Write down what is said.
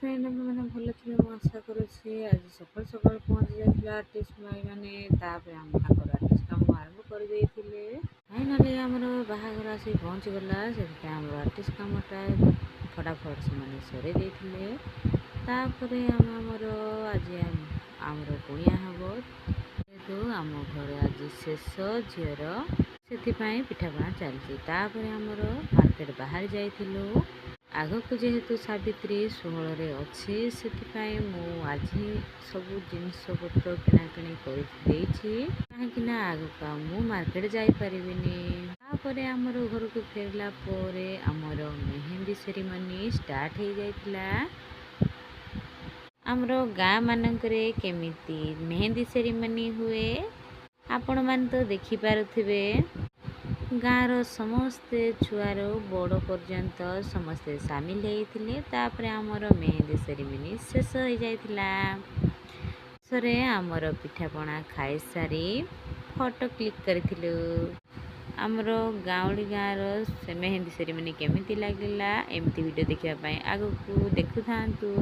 Friend मैंने भल थे आशा करुच्छे आज सकाल सकाल पहुँची जाता आर्टिस्ट भाई मैंने आम आर्टिस्ट कम आरंभ करदे फाइनाली आमर बाहागर आस पहुँचीगला से आर्टिस्ट कमटा फटाफट से सर तापर आमर आज आमर कुणिया हम जेहेतु आम घर आज शेष झीर से पिठापणा चलती आमर मार्केट बाहर जाइलु आगक जेहेतु सावित्री 16 अच्छी से आज सब जिनस पत्र किणाकिणी कहीं आगक मु मार्केट जापर आमर घर को फेरला आमर मेहंदी सेरिमनी स्टार्ट हो जाइतिला। आमर गाँ मानकरे केमिति मेहंदी सेरिमनी हुए आपण मान तो देखि पारुथिबे। गाँर समस्ते छुआर बड़ पर्यंत समस्ते सामिल होते तापर आमर मेहंदी सेरिमनी शेष हो जाइतिला। शेषरे आमर पिठापणा खाई सारी फोटो क्लिक करिथिलु। आमर गाँवली गाँर मेहंदी सेरिमनी केमिति लागिला एमती वीडियो देखिया आगकू देखु थांतु।